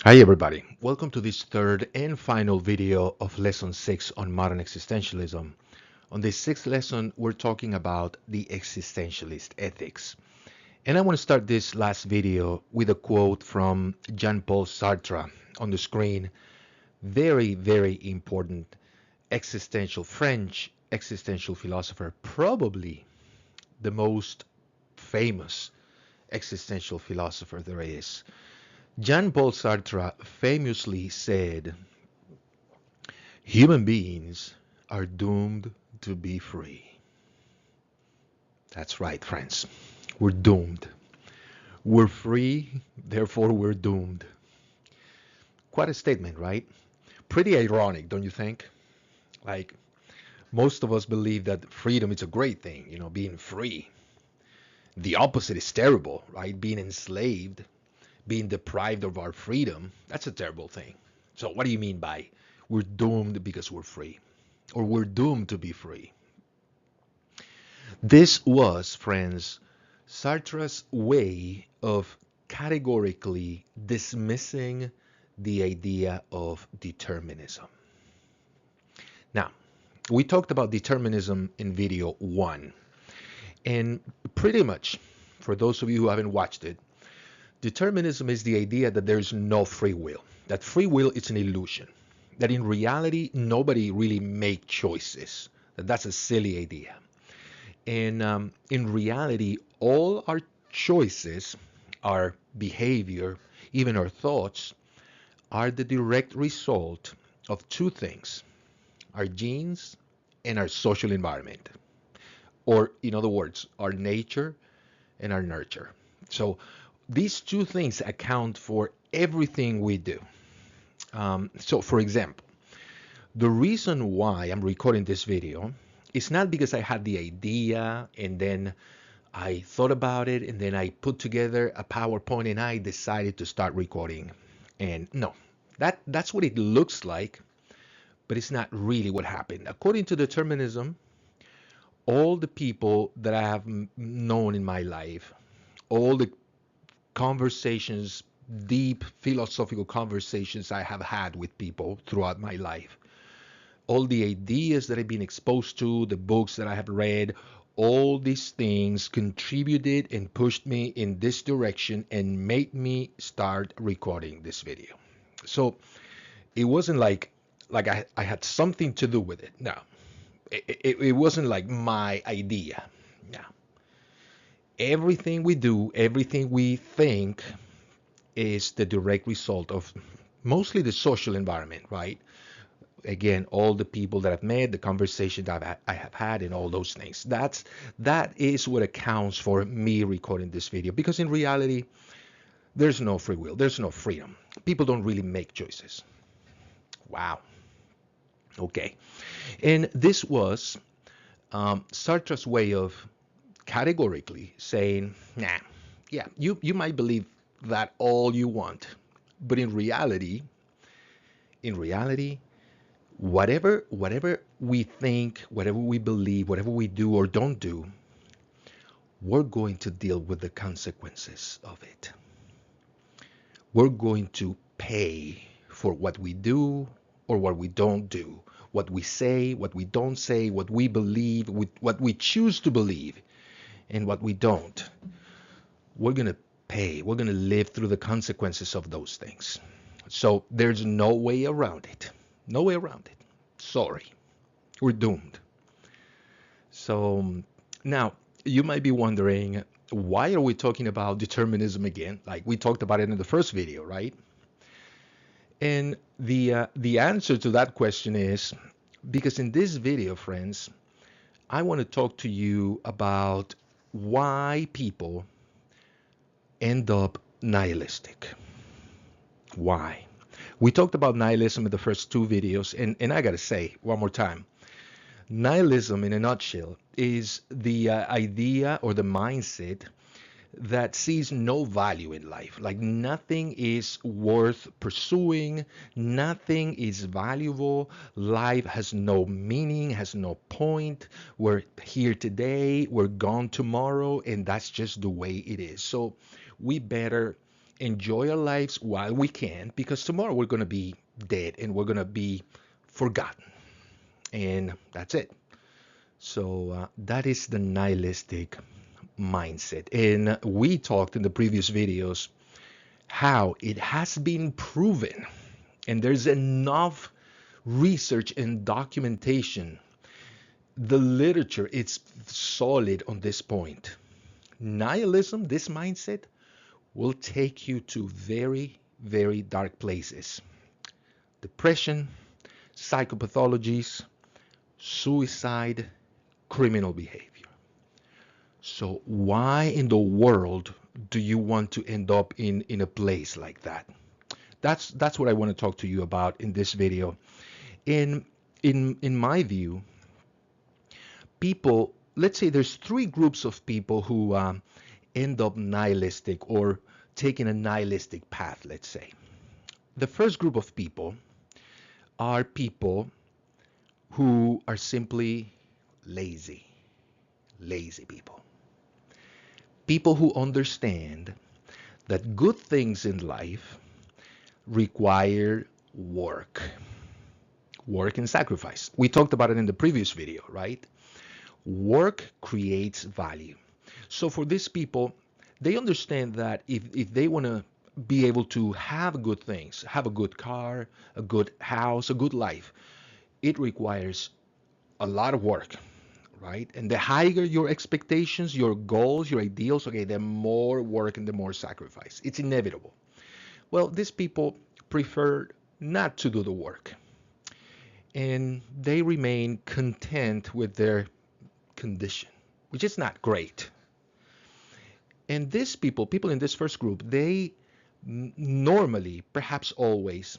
Hi everybody, welcome to this third and final video of lesson 6 on modern existentialism. On this sixth lesson, we're talking about the existentialist ethics. And I want to start this last video with a quote from Jean-Paul Sartre on the screen. Very, very important French existential philosopher, probably the most famous existential philosopher there is. Jean-Paul Sartre famously said, human beings are doomed to be free. That's right, friends. We're doomed. We're free, therefore we're doomed. Quite a statement, right? Pretty ironic, don't you think? Like, most of us believe that freedom is a great thing, being free. The opposite is terrible, right? Being enslaved, being deprived of our freedom, that's a terrible thing. So what do you mean by we're doomed because we're free? Or we're doomed to be free? This was, friends, Sartre's way of categorically dismissing the idea of determinism. Now, we talked about determinism in video 1, and pretty much, for those of you who haven't watched it, determinism is the idea that there's no free will, that free will is an illusion, that in reality, nobody really makes choices, that that's a silly idea. And in reality, all our choices, our behavior, even our thoughts, are the direct result of two things, our genes and our social environment. Or, in other words, our nature and our nurture. So these two things account for everything we do. So, for example, the reason why I'm recording this video is not because I had the idea and then I thought about it and then I put together a PowerPoint and I decided to start recording. And no, that's what it looks like, but it's not really what happened. According to determinism, all the people that I have known in my life, all the conversations, deep philosophical conversations I have had with people throughout my life, all the ideas that I've been exposed to, the books that I have read, all these things contributed and pushed me in this direction and made me start recording this video. So it wasn't like I had something to do with it. No, it wasn't like my idea. No. Everything we do, everything we think is the direct result of mostly the social environment, right? Again, all the people that I've met, the conversations that I have had, and all those things. That is what accounts for me recording this video. Because in reality, there's no free will, there's no freedom. People don't really make choices. Wow. Okay. And this was Sartre's way of categorically saying, nah, yeah, you might believe that all you want, but in reality, whatever we think, whatever we believe, whatever we do or don't do, we're going to deal with the consequences of it. We're going to pay for what we do or what we don't do, what we say, what we don't say, what we believe, what we choose to believe, and what we don't. We're going to pay. We're going to live through the consequences of those things. So there's no way around it. No way around it. Sorry. We're doomed. So now you might be wondering, why are we talking about determinism again? Like we talked about it in the first video, right? And the answer to that question is because in this video, friends, I want to talk to you about why people end up nihilistic. Why? We talked about nihilism in the first two videos, and I gotta say one more time, nihilism in a nutshell is the idea or the mindset that sees no value in life. Like nothing is worth pursuing, nothing is valuable, life has no meaning, has no point. We're here today, we're gone tomorrow, and that's just the way it is. So we better enjoy our lives while we can, because tomorrow we're going to be dead and we're going to be forgotten. And that's it. So that is the nihilistic mindset. And we talked in the previous videos how it has been proven, and there's enough research and documentation. The literature, it's solid on this point. Nihilism, this mindset, will take you to very, very dark places. Depression, psychopathologies, suicide, criminal behavior. So why in the world do you want to end up in a place like that? That's what I want to talk to you about in this video. In my view, people, let's say there's three groups of people who end up nihilistic or taking a nihilistic path, let's say. The first group of people are people who are simply lazy. Lazy people. People who understand that good things in life require work. Work and sacrifice. We talked about it in the previous video, right? Work creates value. So for these people, they understand that if they want to be able to have good things, have a good car, a good house, a good life, it requires a lot of work, right? And the higher your expectations, your goals, your ideals, okay, the more work and the more sacrifice. It's inevitable. Well, these people prefer not to do the work, and they remain content with their condition, which is not great. And these people in this first group, they normally, perhaps always,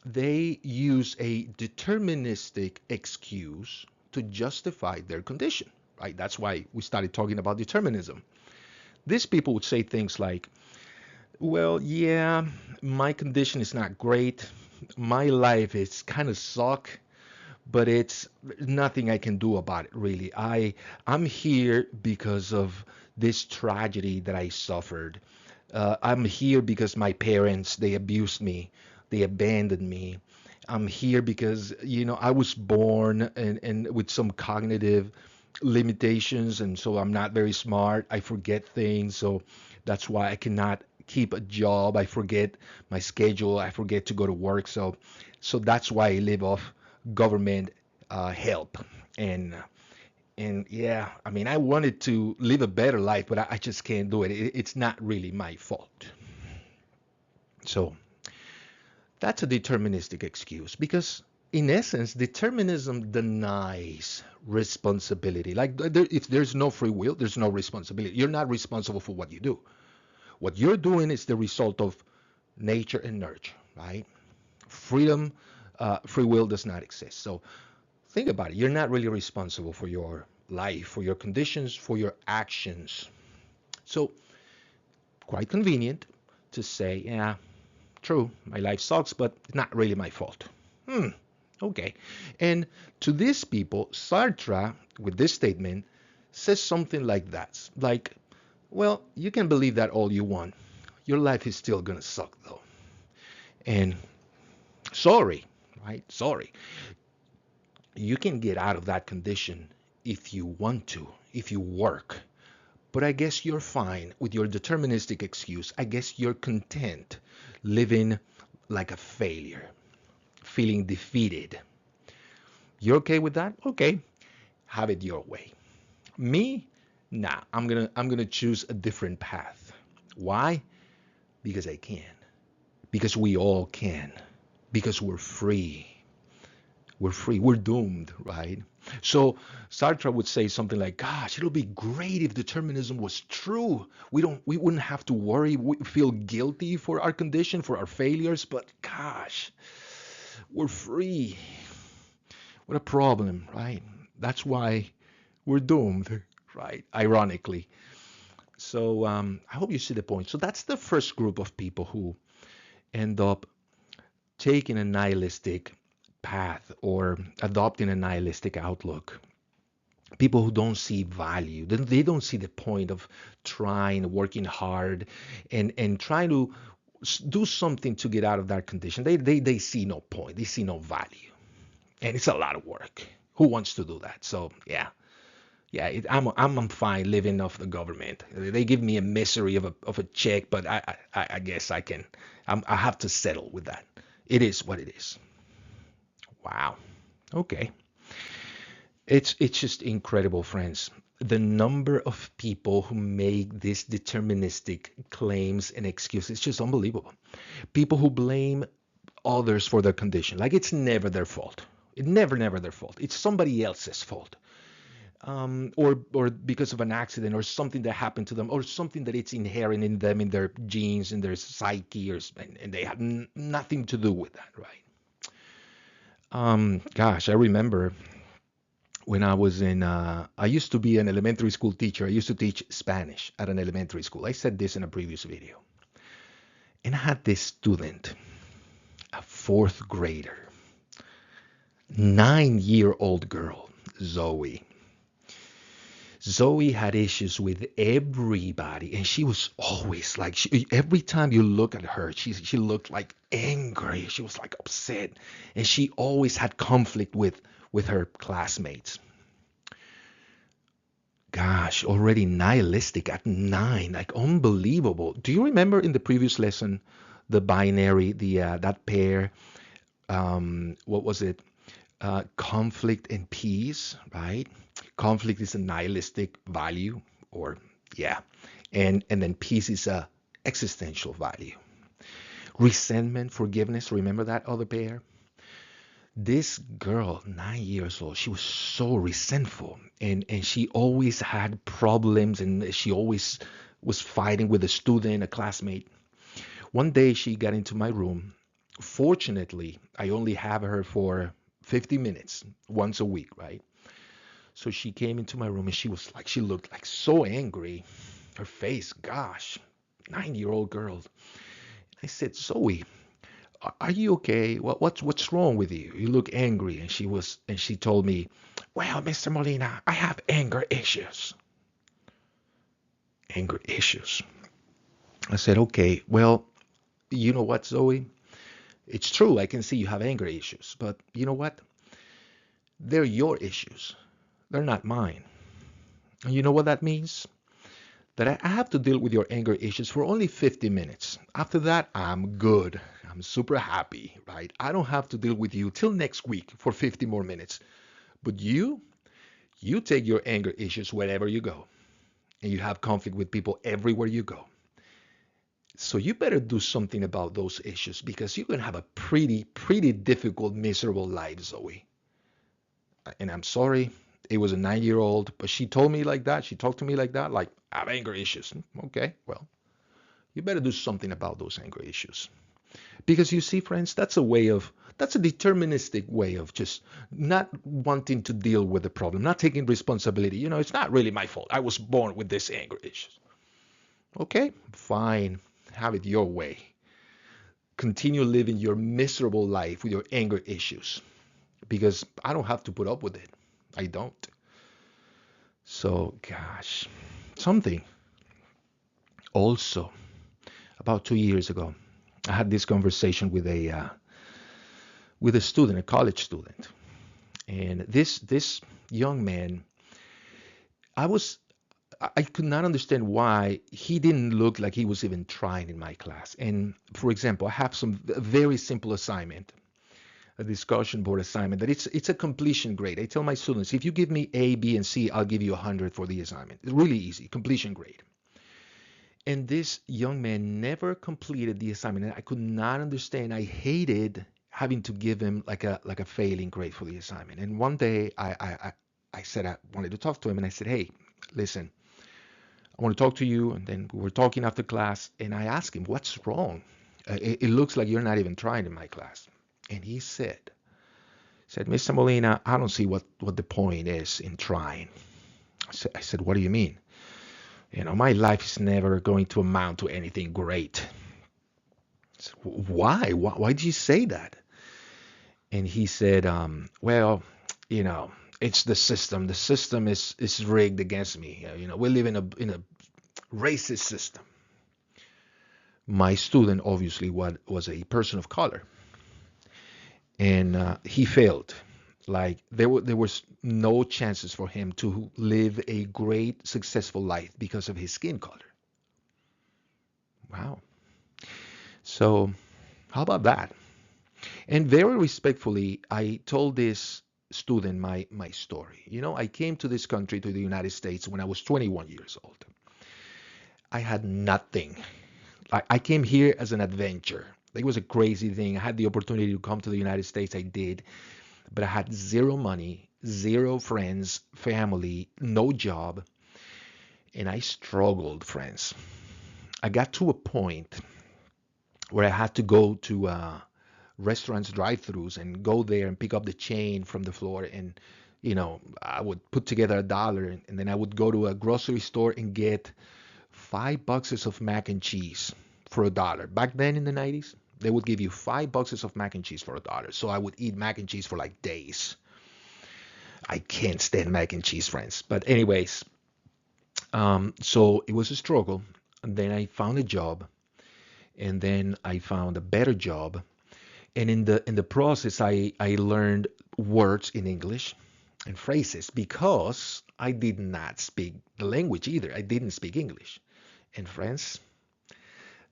they use a deterministic excuse to justify their condition, right? That's why we started talking about determinism. These people would say things like, well, yeah, my condition is not great. My life is kind of suck, but it's nothing I can do about it, really. I'm here because of this tragedy that I suffered. I'm here because my parents, they abused me. They abandoned me. I'm here because, I was born and with some cognitive limitations, and so I'm not very smart. I forget things, so that's why I cannot keep a job. I forget my schedule. I forget to go to work. So that's why I live off government help. And yeah, I mean, I wanted to live a better life, but I just can't do it. It's not really my fault. So that's a deterministic excuse, because in essence, determinism denies responsibility. Like if there's no free will, there's no responsibility. You're not responsible for what you do. What you're doing is the result of nature and nurture, right? Freedom, free will does not exist. So think about it. You're not really responsible for your life, for your conditions, for your actions. So quite convenient to say, yeah, true, my life sucks, but it's not really my fault. Okay. And to these people, Sartre, with this statement, says something like that. Like, well, you can believe that all you want. Your life is still going to suck, though. And sorry, right? Sorry. You can get out of that condition if you want to, if you work. But I guess you're fine with your deterministic excuse. I guess you're content living like a failure, feeling defeated. You're okay with that? Okay. Have it your way. Me? Nah, I'm gonna choose a different path. Why? Because I can. Because we all can. Because we're free. We're free. We're doomed, right? So Sartre would say something like, gosh, it'll be great if determinism was true. We wouldn't have to worry, feel guilty for our condition, for our failures, but gosh, we're free. What a problem, right? That's why we're doomed, right? Ironically. So I hope you see the point. So that's the first group of people who end up taking a nihilistic path or adopting a nihilistic outlook. People who don't see value, they don't see the point of trying, working hard, and trying to do something to get out of that condition. They see no point. They see no value, and it's a lot of work. Who wants to do that? So yeah, I'm fine living off the government. They give me a misery of a check, but I guess I have to settle with that. It is what it is. Wow. Okay. It's just incredible, friends. The number of people who make these deterministic claims and excuses, it's just unbelievable. People who blame others for their condition, like it's never their fault. It never their fault. It's somebody else's fault. Or because of an accident or something that happened to them or something that it's inherent in them, in their genes, in their psyche, and they have nothing to do with that, right? Gosh, I remember when I was I used to be an elementary school teacher. I used to teach Spanish at an elementary school. I said this in a previous video. And I had this student, a fourth grader, 9-year-old girl, Zoe. Zoe had issues with everybody, and she was always like, every time you look at her, she looked like angry. She was like upset, and she always had conflict with her classmates. Gosh, already nihilistic at 9, like unbelievable. Do you remember in the previous lesson, the binary, the that pair? What was it? Conflict and peace, right? Conflict is a nihilistic value, or yeah, and then peace is a existential value. Resentment, forgiveness. Remember that other pair? This girl, 9 years old, she was so resentful, and she always had problems, and she always was fighting with a student, a classmate. One day she got into my room. Fortunately, I only have her for 50 minutes once a week, right? So she came into my room and she looked like so angry. Her face, gosh, 9-year-old girl. I said, Zoe, are you okay? What's wrong with you? You look angry. And she told me, well, Mr. Molina, I have anger issues. Anger issues. I said, okay, well, you know what, Zoe? It's true. I can see you have anger issues, but you know what? They're your issues. They're not mine. And you know what that means? That I have to deal with your anger issues for only 50 minutes. After that, I'm good. I'm super happy, right? I don't have to deal with you till next week for 50 more minutes. But you take your anger issues wherever you go. And you have conflict with people everywhere you go. So you better do something about those issues because you're going to have a pretty difficult, miserable life, Zoe. And I'm sorry, it was a 9-year-old, but she told me like that. She talked to me like that, like, I have anger issues. Okay, well, you better do something about those anger issues. Because you see, friends, that's a deterministic way of just not wanting to deal with the problem, not taking responsibility. It's not really my fault. I was born with this anger issues. Okay, fine. Have it your way. Continue living your miserable life with your anger issues because I don't have to put up with it. I don't. So, gosh, something also about 2 years ago, I had this conversation with a student, a college student, and this young man, I was I could not understand why he didn't look like he was even trying in my class. And for example, I have some very simple assignment, a discussion board assignment that it's a completion grade. I tell my students, if you give me A, B, and C, I'll give you 100 for the assignment. It's really easy, completion grade. And this young man never completed the assignment. And I could not understand. I hated having to give him like a failing grade for the assignment. And one day I said I wanted to talk to him, and I said, hey, listen, I want to talk to you. And then we were talking after class, and I asked him, what's wrong? It looks like you're not even trying in my class. And he said, Mr. Molina, I don't see what the point is in trying. I said, what do you mean? My life is never going to amount to anything great. I said, why did you say that? And he said, well, it's the system. The system is rigged against me. We live in a racist system. My student obviously was a person of color, and he failed. Like there was no chances for him to live a great, successful life because of his skin color. Wow. So how about that? And very respectfully, I told this student my story. I came to this country, to the United States, when I was 21 years old. I had nothing. I came here as an adventure. It was a crazy thing. I had the opportunity to come to the United States. I did, but I had zero money, zero friends, family, no job, and I struggled, friends. I got to a point where I had to go to restaurants drive-throughs and go there and pick up the chain from the floor, and I would put together $1, and then I would go to a grocery store and get 5 boxes of mac and cheese for $1. Back then in the 90s, they would give you 5 boxes of mac and cheese for $1. So I would eat mac and cheese for like days. I can't stand mac and cheese, friends. But anyways, so it was a struggle. And then I found a job, and then I found a better job. And in the process, I learned words in English and phrases because I did not speak the language either. I didn't speak English. And friends,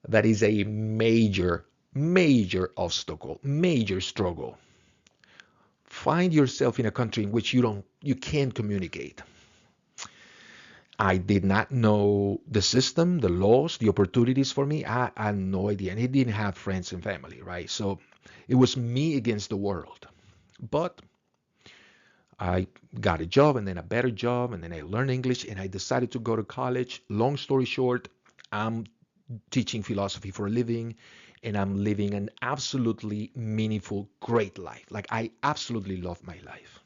that is a major, major obstacle, major struggle. Find yourself in a country in which you can't communicate. I did not know the system, the laws, the opportunities for me. I had no idea. And he didn't have friends and family, right? So it was me against the world. But I got a job, and then a better job, and then I learned English, and I decided to go to college. Long story short, I'm teaching philosophy for a living, and I'm living an absolutely meaningful, great life. Like, I absolutely love my life.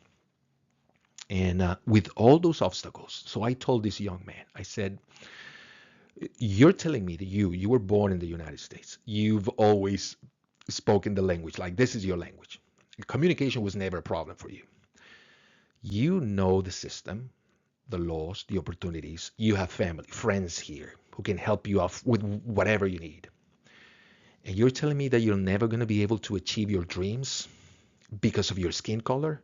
And with all those obstacles, so I told this young man, I said, you're telling me that you were born in the United States. You've always spoken the language, like this is your language. Communication was never a problem for you. You know the system, the laws, the opportunities. You have family, friends here who can help you out with whatever you need. And you're telling me that you're never going to be able to achieve your dreams because of your skin color?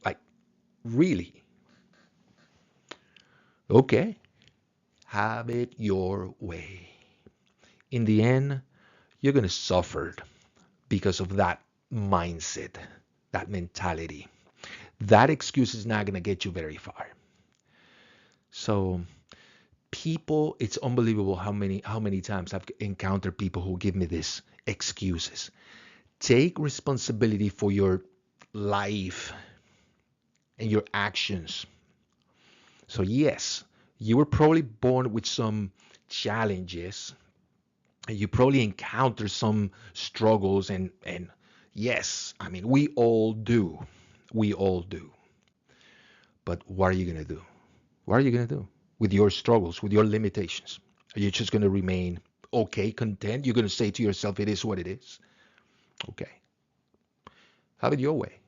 Like, really? Okay, have it your way. In the end, you're going to suffer because of that mindset, that mentality. That excuse is not going to get you very far. So, people, it's unbelievable how many times I've encountered people who give me these excuses. Take responsibility for your life and your actions. So yes, you were probably born with some challenges, and you probably encounter some struggles, and yes, I mean, we all do. We all do. But what are you going to do? What are you going to do with your struggles, with your limitations? Are you just going to remain okay, content? You're going to say to yourself, it is what it is. Okay. Have it your way.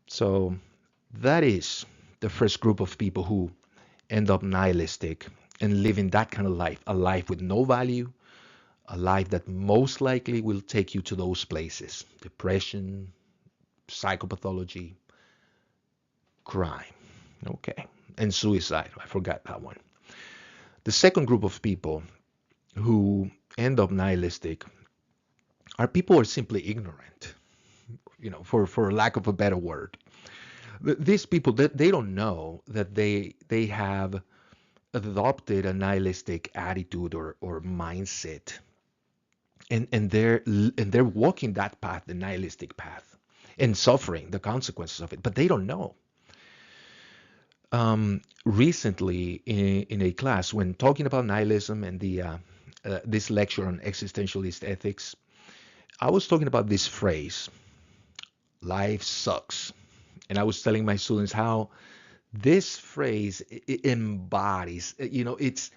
So that is the first group of people who end up nihilistic and living that kind of life, a life with no value, a life that most likely will take you to those places: depression, psychopathology, crime. Okay. And suicide. I forgot that one. The second group of people who end up nihilistic are people who are simply ignorant, for lack of a better word. These people, they don't know that they have adopted a nihilistic attitude or mindset, and they're walking that path, the nihilistic path, and suffering the consequences of it, but they don't know. Recently, in a class, when talking about nihilism and this lecture on existentialist ethics, I was talking about this phrase, life sucks. And I was telling my students how this phrase embodies, it's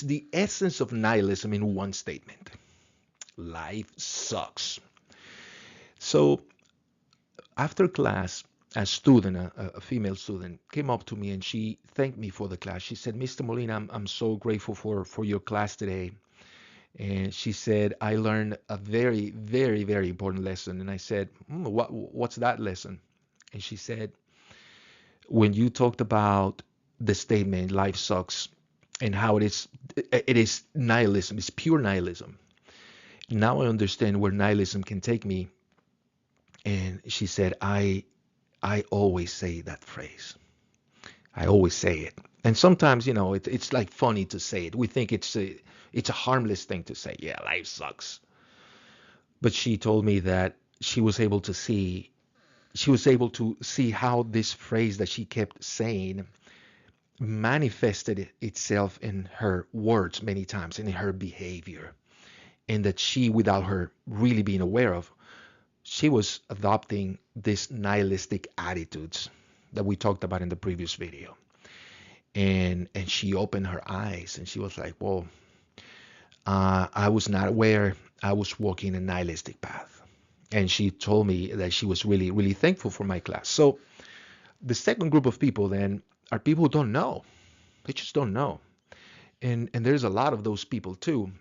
the essence of nihilism in one statement. Life sucks. So after class, a student, a female student, came up to me and she thanked me for the class. She said, Mr. Molina, I'm so grateful for your class today. And she said, I learned a very, very, very important lesson. And I said, what's that lesson? And she said, when you talked about the statement, life sucks, and how it is nihilism, it's pure nihilism. Now I understand where nihilism can take me. And she said, I always say that phrase. I always say it. And sometimes, it's like funny to say it. We think it's a harmless thing to say. Yeah, life sucks. But she told me that she was able to see how this phrase that she kept saying manifested itself in her words many times and in her behavior. And that she, without her really being aware of, she was adopting these nihilistic attitudes that we talked about in the previous video. And she opened her eyes and she was like, whoa, I was not aware I was walking a nihilistic path. And she told me that she was really, really thankful for my class. So the second group of people then are people who don't know. They just don't know. And there's a lot of those people too.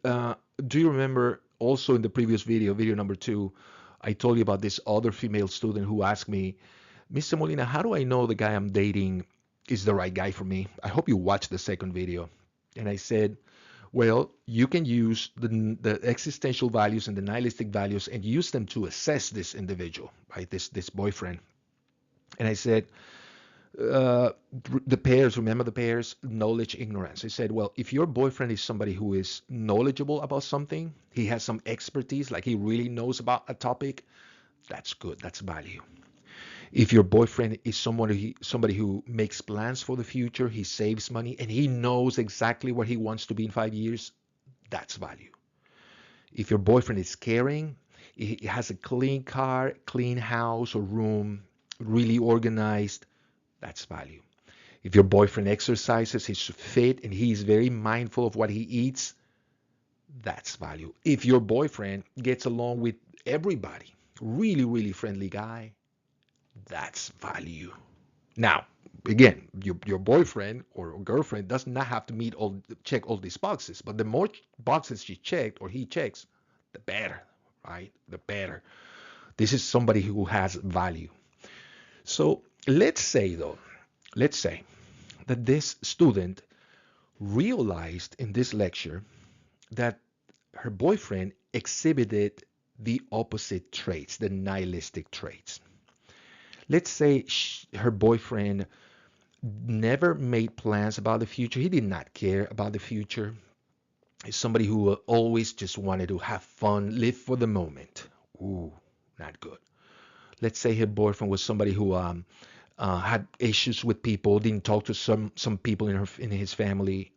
Uh, do you remember also in the previous video, video number 2, I told you about this other female student who asked me, Mr. Molina, how do I know the guy I'm dating is the right guy for me? I hope you watched the second video. And I said, well, you can use the existential values and the nihilistic values and use them to assess this individual, right? This boyfriend. And I said, uh, the pairs, remember the pairs, knowledge, ignorance. I said, well, if your boyfriend is somebody who is knowledgeable about something, he has some expertise, like he really knows about a topic, that's good, that's value. If your boyfriend is somebody who makes plans for the future, he saves money, and he knows exactly where he wants to be in 5 years, that's value. If your boyfriend is caring, he has a clean car, clean house or room, really organized, that's value. If your boyfriend exercises, he's fit, and he's very mindful of what he eats, that's value. If your boyfriend gets along with everybody, really, really friendly guy, that's value. Now, again, your boyfriend or girlfriend does not have to check all these boxes, but the more boxes she checked or he checks, the better, right? The better. This is somebody who has value. So let's say that this student realized in this lecture that her boyfriend exhibited the opposite traits, the nihilistic traits. Let's say her boyfriend never made plans about the future. He did not care about the future. He's somebody who always just wanted to have fun, live for the moment. Ooh, not good. Let's say her boyfriend was somebody who had issues with people, didn't talk to some people in his family.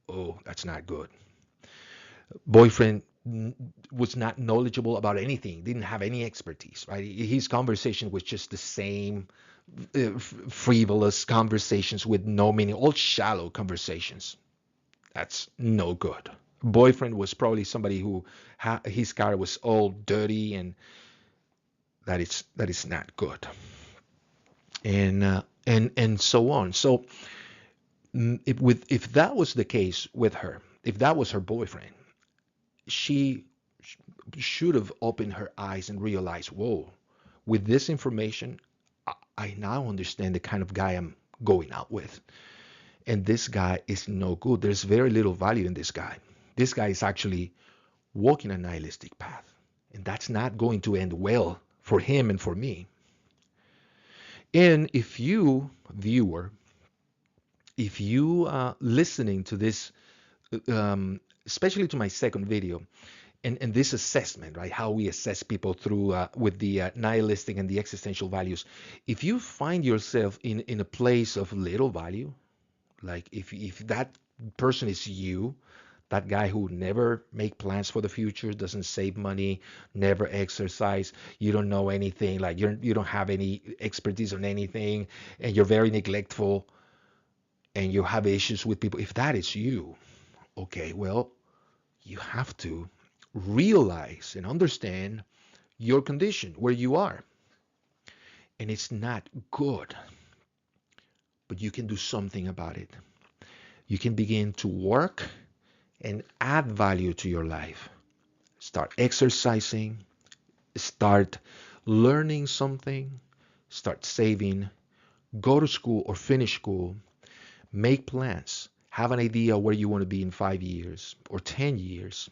Oh, that's not good. Boyfriend was not knowledgeable about anything, didn't have any expertise, right? His conversation was just the same frivolous conversations with no meaning, all shallow conversations. That's no good. Boyfriend was probably somebody who his car was all dirty, and that is not good. And so on. So if that was the case with her, if that was her boyfriend, she should have opened her eyes and realized, whoa, with this information, I now understand the kind of guy I'm going out with. And this guy is no good. There's very little value in this guy. This guy is actually walking a nihilistic path. And that's not going to end well for him and for me. And if you, viewer, if you are listening to this, especially to my second video, and this assessment, right, how we assess people through with the nihilistic and the existential values, if you find yourself in a place of little value, like if that person is you, that guy who never make plans for the future, doesn't save money, never exercise, you don't know anything, like you don't have any expertise on anything, and you're very neglectful, and you have issues with people, if that is you, okay, well, you have to realize and understand your condition, where you are. and it's not good, but you can do something about it. You can begin to work and add value to your life. Start exercising, start learning something, start saving, go to school or finish school, make plans, have an idea where you want to be in 5 years or 10 years.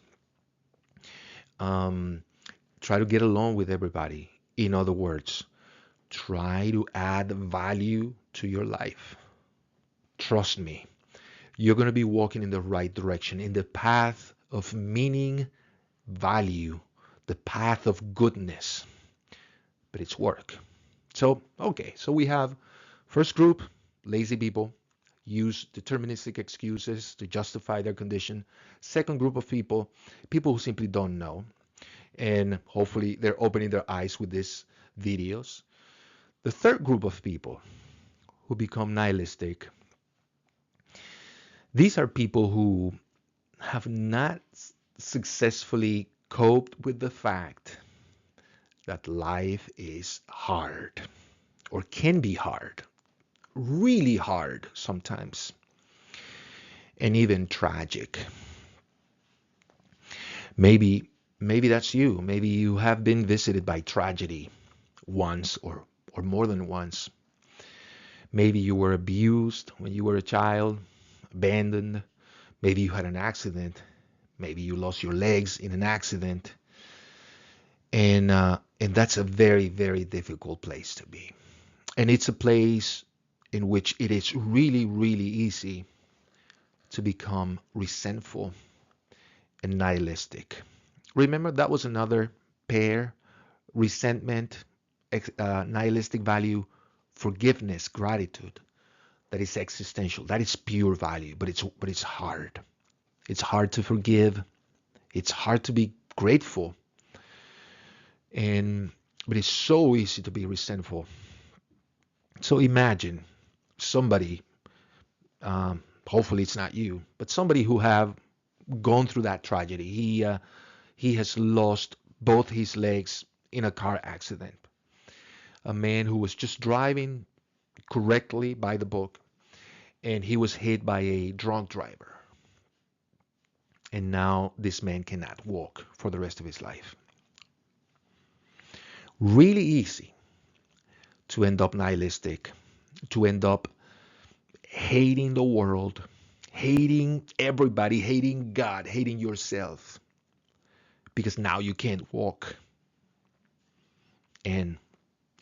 Um, Try to get along with everybody. In other words, try to add value to your life. Trust me, you're going to be walking in the right direction, in the path of meaning, value, the path of goodness. But it's work. So, okay, so we have first group, lazy people, use deterministic excuses to justify their condition. Second group of people, people who simply don't know. And hopefully they're opening their eyes with these videos. The third group of people who become nihilistic, these are people who have not successfully coped with the fact that life is hard or can be hard, really hard sometimes, and even tragic. Maybe maybe that's you. Maybe you have been visited by tragedy once or more than once. Maybe you were abused when you were a child, abandoned. Maybe you had an accident. Maybe you lost your legs in an accident. And that's a very, very difficult place to be. And it's a place in which it is really, really easy to become resentful and nihilistic. Remember, that was another pair: resentment, nihilistic value, forgiveness, gratitude. That is existential. That is pure value, but it's hard. It's hard to forgive. It's hard to be grateful, and but it's so easy to be resentful. So imagine somebody, hopefully it's not you, but somebody who have gone through that tragedy. He has lost both his legs in a car accident. A man who was just driving correctly by the book, and he was hit by a drunk driver. And now this man cannot walk for the rest of his life. Really easy to end up nihilistic, to end up hating the world, hating everybody, hating God, hating yourself, because now you can't walk. And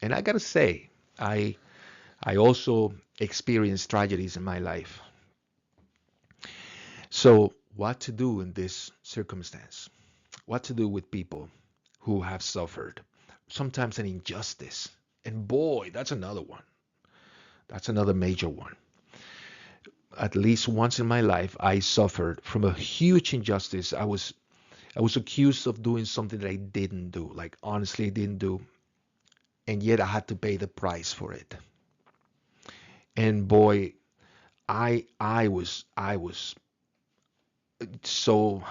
and I gotta say, I also experienced tragedies in my life. So what to do in this circumstance? What to do with people who have suffered sometimes an injustice? And boy, that's another one. That's another major one. At least once in my life, I suffered from a huge injustice. I was accused of doing something that I didn't do, like honestly didn't do, and yet I had to pay the price for it. And boy, I was so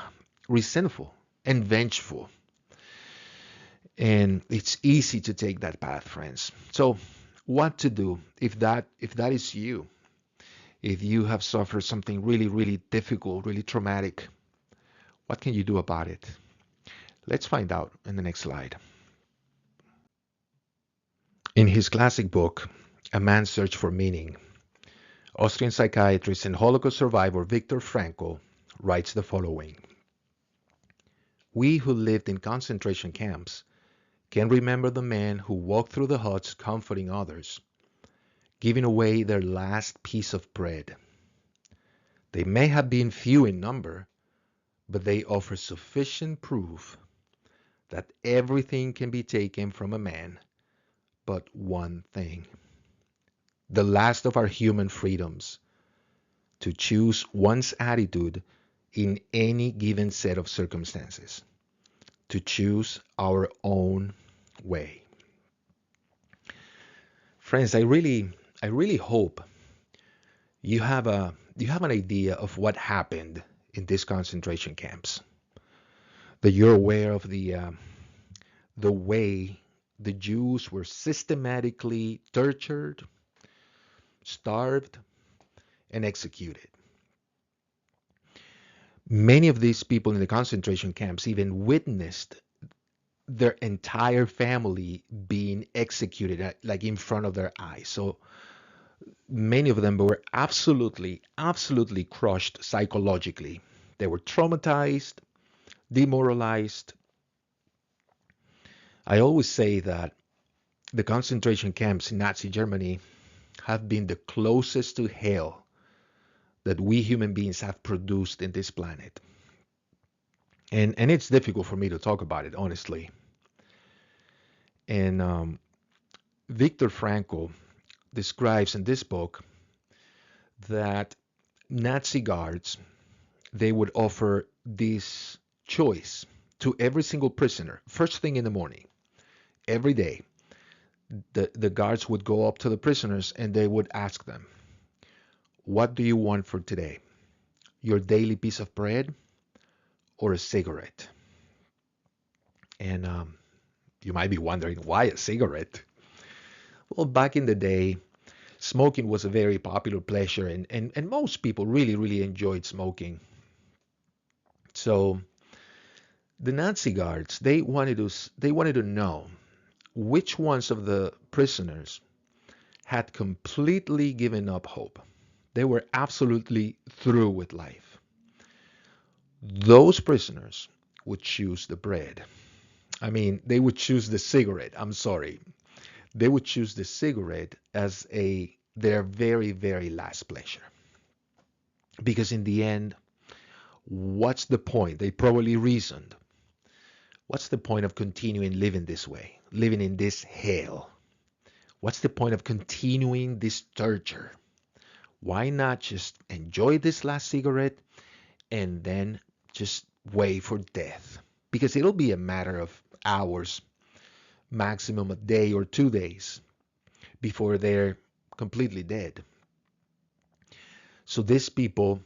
resentful and vengeful. And it's easy to take that path, friends. So what to do if that is you? If you have suffered something really, really difficult, really traumatic, what can you do about it? Let's find out in the next slide. In his classic book, A Man's Search for Meaning, Austrian psychiatrist and Holocaust survivor Viktor Frankl writes the following: "We who lived in concentration camps can remember the men who walked through the huts comforting others, giving away their last piece of bread. They may have been few in number, but they offer sufficient proof that everything can be taken from a man but one thing, the last of our human freedoms, to choose one's attitude in any given set of circumstances, to choose our own way." Friends, I really hope you have an idea of what happened in these concentration camps, that you're aware of the way the Jews were systematically tortured, starved, and executed. Many of these people in the concentration camps even witnessed their entire family being executed like in front of their eyes. So many of them were absolutely crushed psychologically. They were traumatized, demoralized. I always say that the concentration camps in Nazi Germany have been the closest to hell that we human beings have produced in this planet. And it's difficult for me to talk about it, honestly. And Viktor Frankl describes in this book that Nazi guards, they would offer this choice to every single prisoner first thing in the morning every day. The guards would go up to the prisoners and they would ask them, what do you want for today? Your daily piece of bread or a cigarette? And you might be wondering, why a cigarette? Well, back in the day, smoking was a very popular pleasure, and most people really enjoyed smoking. So the Nazi guards, they wanted to know which ones of the prisoners had completely given up hope. They were absolutely through with life. Those prisoners would choose the bread. I mean, they would choose the cigarette. I'm sorry. They would choose the cigarette as their very last pleasure. Because in the end, what's the point? They probably reasoned. What's the point of continuing living this way? Living in this hell? What's the point of continuing this torture? Why not just enjoy this last cigarette and then just wait for death? Because it'll be a matter of hours, maximum a day or 2 days before they're completely dead. So these people,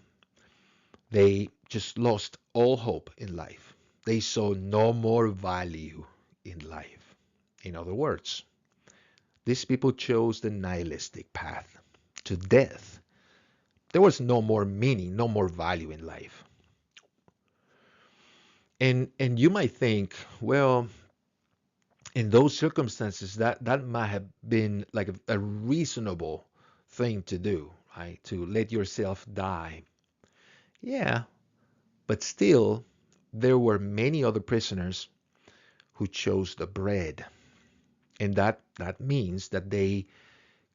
they just lost all hope in life. They saw no more value in life. In other words, these people chose the nihilistic path to death. There was no more meaning, no more value in life. And you might think, well, in those circumstances, that might have been like a reasonable thing to do, right? To let yourself die. Yeah, but still, there were many other prisoners who chose the bread. And that means that they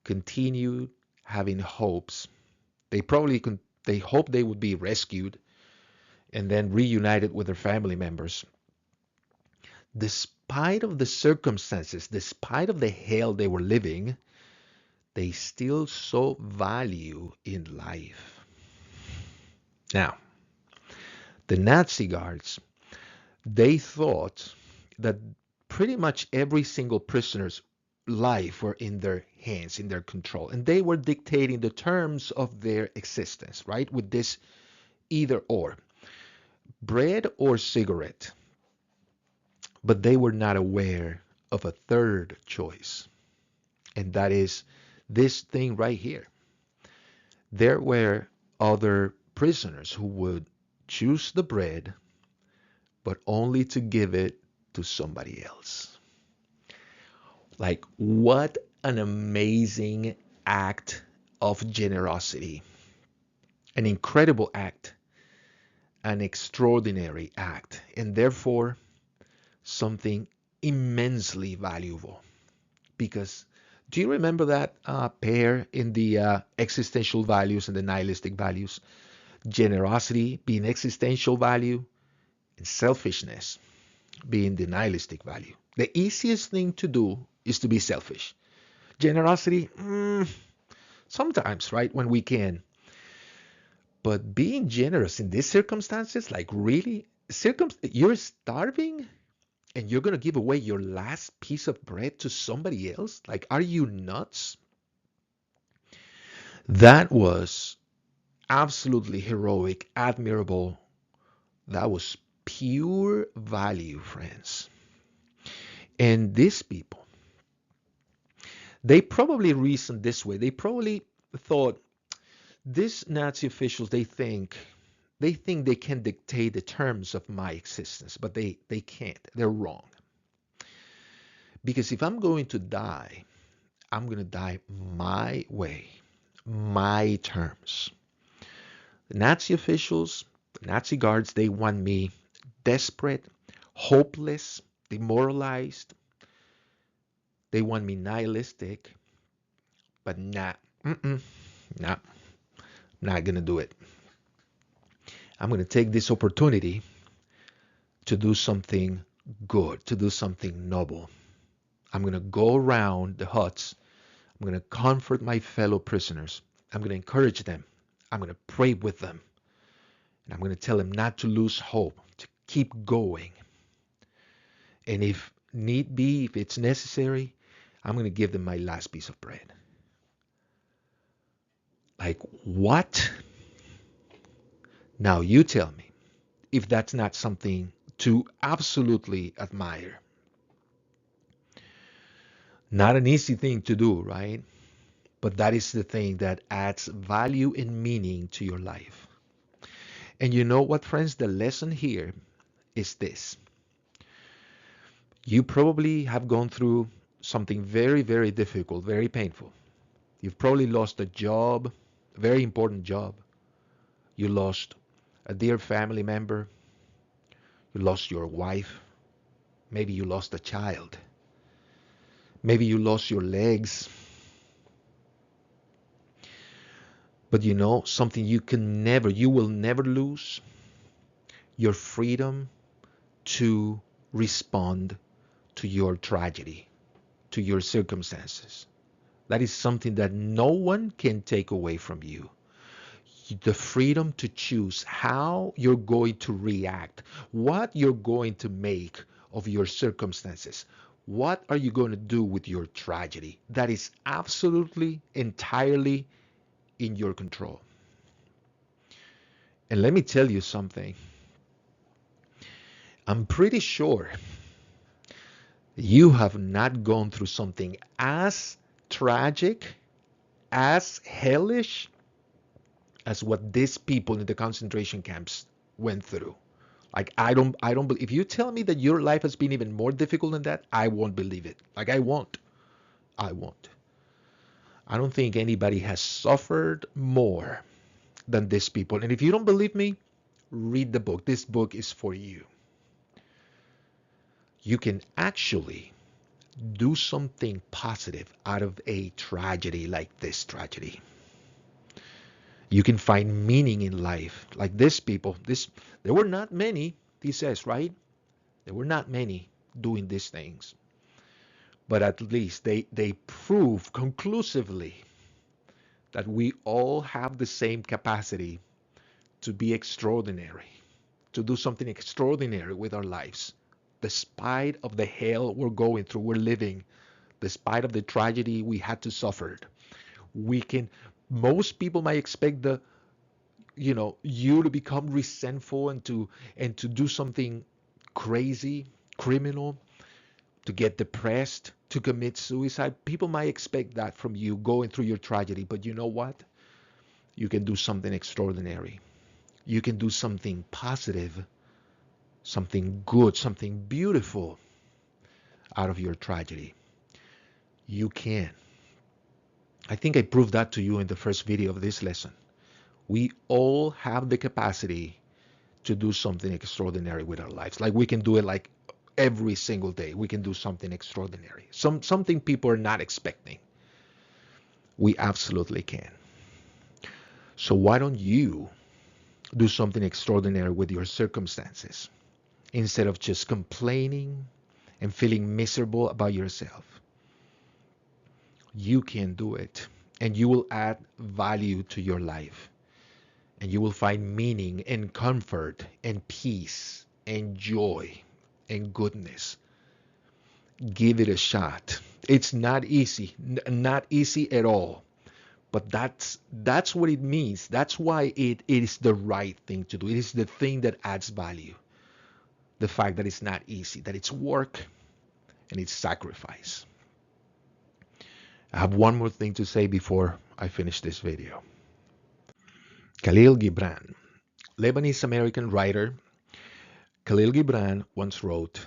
continued having hopes. They hoped they would be rescued and then reunited with their family members. Despite of the circumstances, despite of the hell they were living, they still saw value in life. Now, the Nazi guards, they thought that pretty much every single prisoner's life were in their hands, in their control, and they were dictating the terms of their existence, right? With this either or, bread or cigarette. But they were not aware of a third choice, and that is this thing right here. There were other prisoners who would choose the bread, but only to give it to somebody else. Like, what an amazing act of generosity. An incredible act, an extraordinary act, and therefore something immensely valuable. Because do you remember that pair in the existential values and the nihilistic values? Generosity being existential value and selfishness being the nihilistic value. The easiest thing to do is to be selfish. Generosity, sometimes, right, when we can. But being generous in these circumstances, like really, you're starving and you're going to give away your last piece of bread to somebody else? Like, are you nuts? That was absolutely heroic, admirable. That was pure value, friends. And these people, They probably reasoned this way. They probably thought, these Nazi officials, they think they can dictate the terms of my existence, but they can't. They're wrong. Because if I'm going to die, I'm going to die my way, my terms. The Nazi officials, the Nazi guards, they want me desperate, hopeless, demoralized. They want me nihilistic, but nah, not going to do it. I'm going to take this opportunity to do something good, to do something noble. I'm going to go around the huts. I'm going to comfort my fellow prisoners. I'm going to encourage them. I'm going to pray with them. And I'm going to tell them not to lose hope, to keep going. And if need be, if it's necessary, I'm going to give them my last piece of bread. Like, what? Now you tell me if that's not something to absolutely admire. Not an easy thing to do, right? But that is the thing that adds value and meaning to your life. And you know what, friends? The lesson here is this. You probably have gone through something very, very difficult, very painful. You've probably lost a job, a very important job. You lost a dear family member. You lost your wife. Maybe you lost a child. Maybe you lost your legs. But you know, something you will never lose, your freedom to respond to your tragedy, to your circumstances. That is something that no one can take away from you. The freedom to choose how you're going to react, what you're going to make of your circumstances. What are you going to do with your tragedy? That is absolutely, entirely in your control. And let me tell you something. I'm pretty sure you have not gone through something as tragic, as hellish as what these people in the concentration camps went through. Like, I don't believe, if you tell me that your life has been even more difficult than that, I won't believe it. Like, I won't. I don't think anybody has suffered more than these people. And if you don't believe me, read the book. This book is for you. You can actually do something positive out of a tragedy like this tragedy. You can find meaning in life. Like these people, there were not many, he says, right? There were not many doing these things. But at least they prove conclusively that we all have the same capacity to be extraordinary, to do something extraordinary with our lives. Despite of the hell we're going through, we're living, despite of the tragedy we had to suffer, we can, most people might expect you to become resentful and to do something crazy, criminal, to get depressed, to commit suicide. People might expect that from you going through your tragedy, but you know what? You can do something extraordinary. You can do something positive, something good, something beautiful out of your tragedy. You can. I think I proved that to you in the first video of this lesson. We all have the capacity to do something extraordinary with our lives. Like, we can do it like every single day. We can do something extraordinary. Something people are not expecting. We absolutely can. So why don't you do something extraordinary with your circumstances instead of just complaining and feeling miserable about yourself? You can do it, and you will add value to your life, and you will find meaning and comfort and peace and joy and goodness. Give it a shot. It's not easy, not easy at all. But that's what it means. That's why it is the right thing to do. It is the thing that adds value. The fact that it's not easy, that it's work and it's sacrifice. I have one more thing to say before I finish this video. Khalil Gibran, Lebanese American writer, Khalil Gibran once wrote,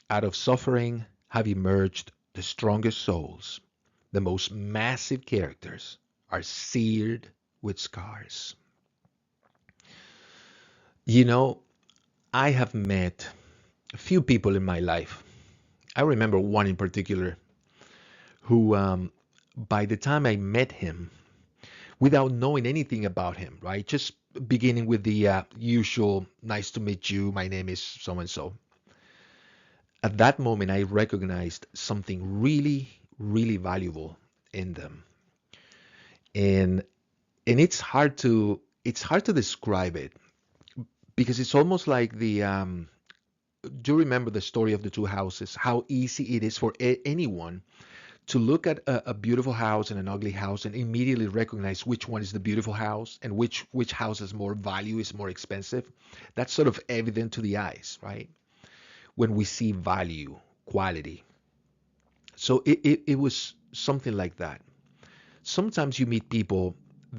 "Out of suffering have emerged the strongest souls. The most massive characters are seared with scars." You know, I have met a few people in my life. I remember one in particular who, by the time I met him, without knowing anything about him, right? Just beginning with the usual, "Nice to meet you. My name is so and so." At that moment, I recognized something really, really valuable in them, and it's hard to describe it because it's almost like the do you remember the story of the two houses? How easy it is for anyone to look at a beautiful house and an ugly house and immediately recognize which one is the beautiful house and which house has more value, is more expensive. That's sort of evident to the eyes, right? When we see value, quality. So it was something like that. Sometimes you meet people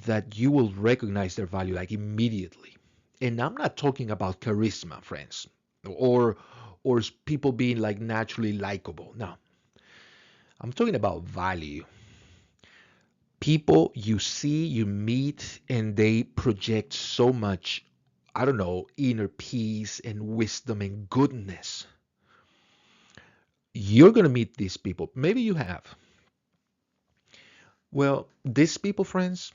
that you will recognize their value like immediately. And I'm not talking about charisma, friends, or or people being like naturally likable. No, I'm talking about value. People you see, you meet, and they project so much, I don't know, inner peace and wisdom and goodness. You're going to meet these people. Maybe you have. Well, these people, friends,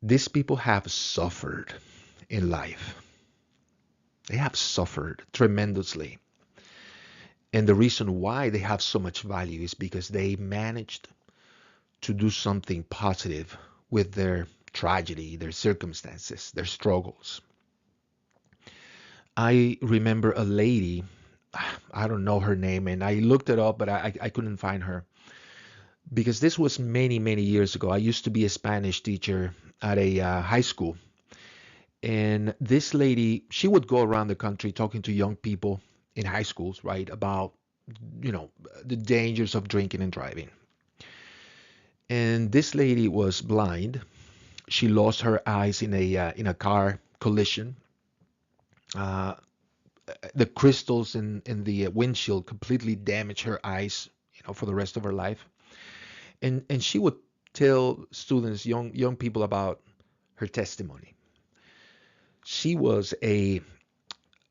these people have suffered in life. They have suffered tremendously. And the reason why they have so much value is because they managed to do something positive with their tragedy, their circumstances, their struggles. I remember a lady, I don't know her name, and I looked it up, but I couldn't find her because this was many, many years ago. I used to be a Spanish teacher at a high school. And this lady, she would go around the country talking to young people in high schools, right, about, you know, the dangers of drinking and driving. And this lady was blind. She lost her eyes in a car collision. Uh, the crystals in the windshield completely damaged her eyes, for the rest of her life. And she would tell students, young people, about her testimony. She was a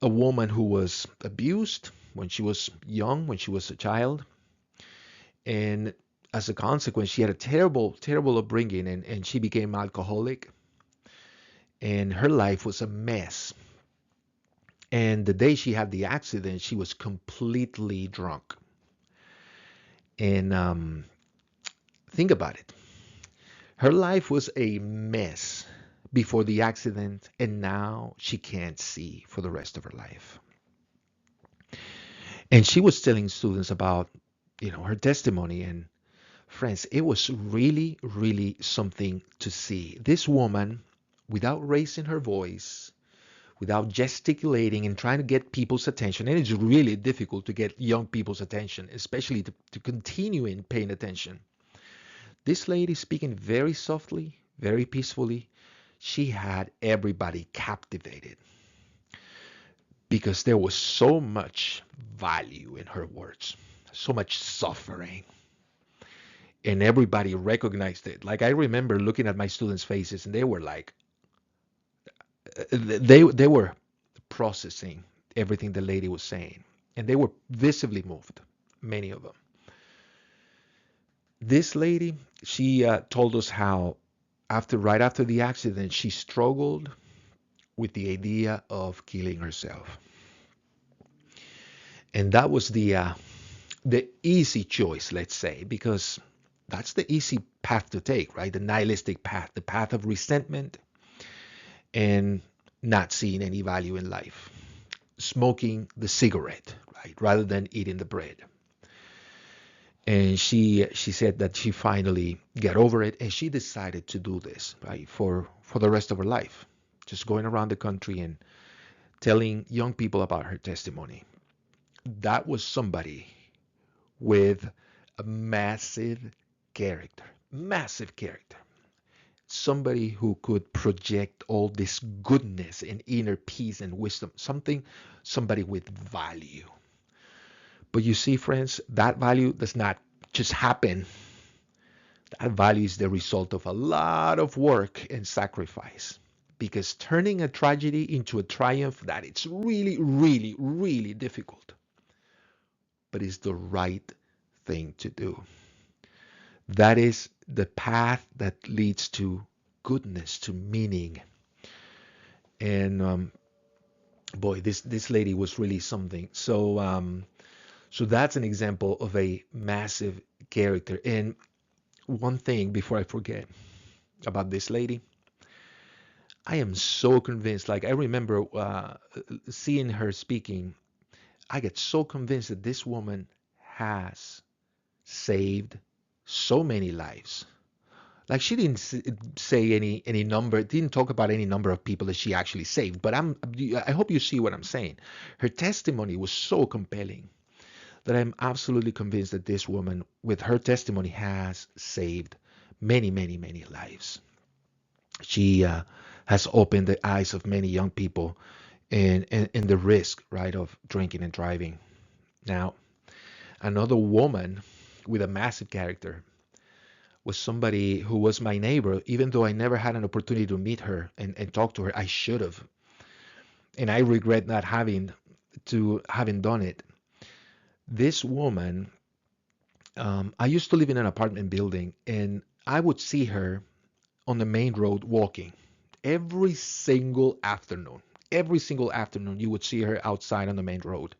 woman who was abused when she was young, when she was a child, and as a consequence, she had a terrible, terrible upbringing, and she became alcoholic, and her life was a mess. And the day she had the accident, she was completely drunk. And think about it. Her life was a mess before the accident, and now she can't see for the rest of her life. And she was telling students about, her testimony. And friends, it was really, really something to see. This woman, without raising her voice, without gesticulating and trying to get people's attention, and it's really difficult to get young people's attention, especially to continue in paying attention. This lady, speaking very softly, very peacefully, she had everybody captivated because there was so much value in her words, so much suffering, and everybody recognized it. Like, I remember looking at my students' faces, and they were like, they were processing everything the lady was saying, and they were visibly moved, many of them. This lady, she told us how right after the accident, she struggled with the idea of killing herself, and that was the easy choice, let's say, because that's the easy path to take, right? The nihilistic path, the path of resentment and not seeing any value in life, smoking the cigarette, right, rather than eating the bread. And she said that she finally got over it, and she decided to do this, right, for the rest of her life, just going around the country and telling young people about her testimony. That was somebody with a massive character, somebody who could project all this goodness and inner peace and wisdom, somebody with value. But you see, friends, that value does not just happen. That value is the result of a lot of work and sacrifice. Because turning a tragedy into a triumph, that it's really, really, really difficult. But it's the right thing to do. That is the path that leads to goodness, to meaning. And boy, this lady was really something. So that's an example of a massive character. And one thing before I forget about this lady, I am so convinced. Like I remember seeing her speaking, I get so convinced that this woman has saved so many lives. Like she didn't say any number, didn't talk about any number of people that she actually saved. But I hope you see what I'm saying. Her testimony was so compelling that I'm absolutely convinced that this woman, with her testimony, has saved many, many, many lives. She has opened the eyes of many young people in the risk, right, of drinking and driving. Now, another woman with a massive character was somebody who was my neighbor, even though I never had an opportunity to meet her and talk to her. I should have. And I regret not having done it. This woman, I used to live in an apartment building, and I would see her on the main road walking every single afternoon. Every single afternoon, you would see her outside on the main road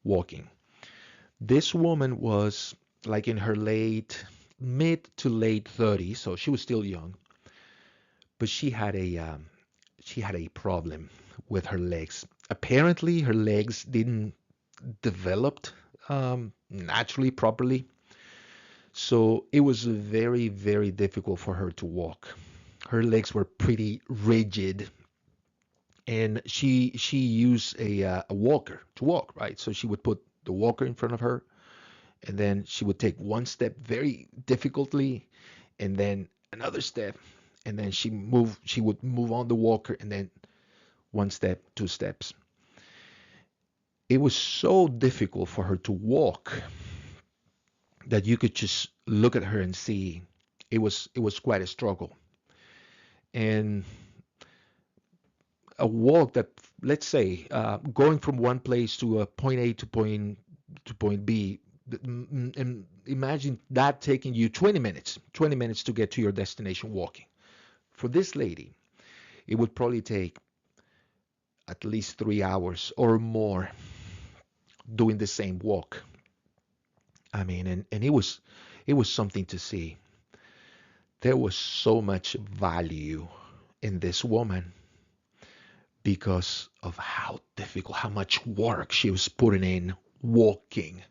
walking. This woman was like in her mid to late 30s, so she was still young, but she had a problem with her legs. Apparently, her legs didn't developed naturally properly, so it was very, very difficult for her to walk. Her legs were pretty rigid, and she used a walker to walk, right? So she would put the walker in front of her, and then she would take one step very difficultly, and then another step, and then she would move on the walker, and then one step, two steps. It was so difficult for her to walk that you could just look at her and see it was quite a struggle. And a walk that, let's say, going from one place to a point A to point B, and imagine that taking you 20 minutes to get to your destination walking. For this lady, it would probably take at least 3 hours or more doing the same walk. I mean, and it was something to see. There was so much value in this woman because of how difficult, how much work she was putting in walking.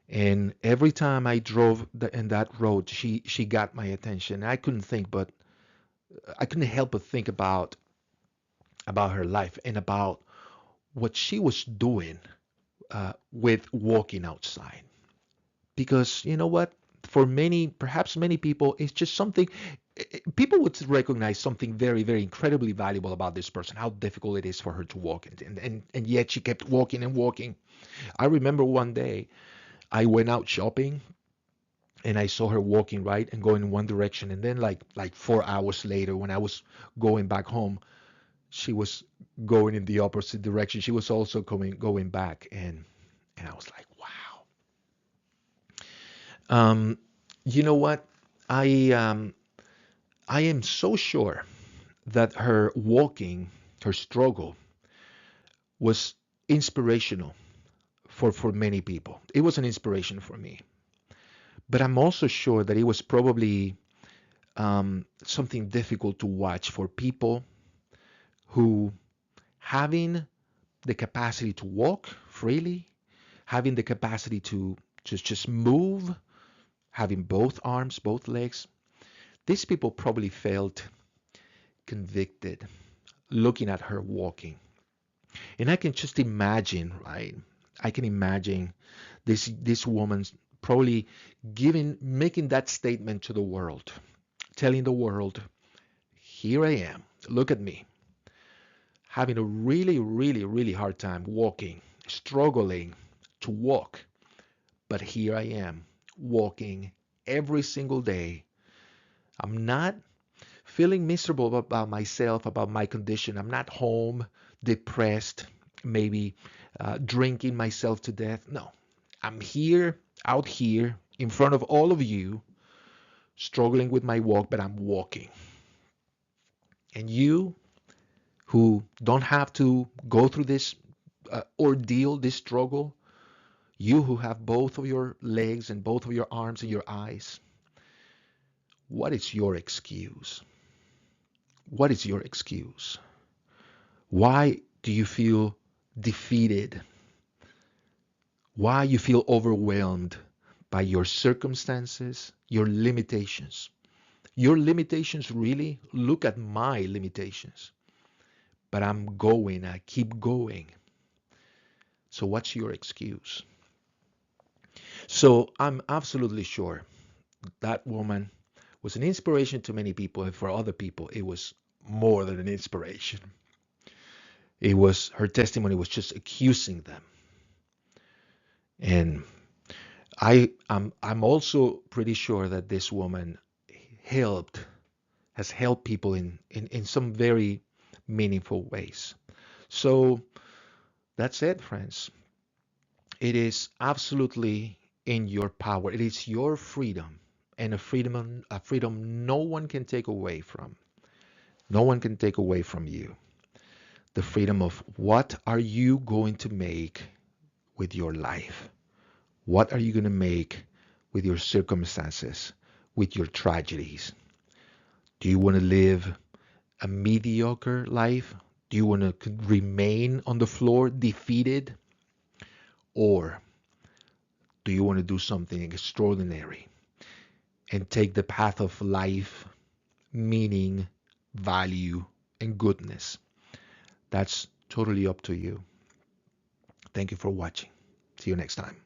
And every time I drove in that road, she got my attention. I couldn't help but think about her life and about what she was doing with walking outside. Because you know what? For many, perhaps many people, it's just something people would recognize something very, very incredibly valuable about this person, how difficult it is for her to walk. And yet she kept walking and walking. I remember one day I went out shopping and I saw her walking right and going in one direction. And then like 4 hours later, when I was going back home, she was going in the opposite direction. She was also going back. And I was like, wow. Um, you know what? I um, I am so sure that her walking, her struggle, was inspirational for many people. It was an inspiration for me. But I'm also sure that it was probably something difficult to watch for people who, having the capacity to walk freely, having the capacity to just move, having both arms, both legs, these people probably felt convicted looking at her walking. And I can just imagine, right? I can imagine this woman probably making that statement to the world, telling the world, here I am, look at me, having a really, really, really hard time walking, struggling to walk. But here I am, walking every single day. I'm not feeling miserable about myself, about my condition. I'm not home, depressed, maybe drinking myself to death. No, I'm here, out here, in front of all of you, struggling with my walk, but I'm walking. And you who don't have to go through this ordeal, this struggle, you who have both of your legs and both of your arms and your eyes, what is your excuse? What is your excuse? Why do you feel defeated? Why you feel overwhelmed by your circumstances, your limitations? Your limitations, really? Look at my limitations. But I'm going, I keep going. So what's your excuse? So I'm absolutely sure that woman was an inspiration to many people, and for other people, it was more than an inspiration. It was her testimony was just accusing them. And I'm also pretty sure that this woman helped has helped people in some very meaningful ways. So that's it, friends. It is absolutely in your power. It is your freedom, and a freedom no one can take away from. No one can take away from you. The freedom of what are you going to make with your life? What are you going to make with your circumstances, with your tragedies? Do you want to live a mediocre life? Do you want to remain on the floor defeated? Or do you want to do something extraordinary and take the path of life, meaning, value, and goodness? That's totally up to you. Thank you for watching. See you next time.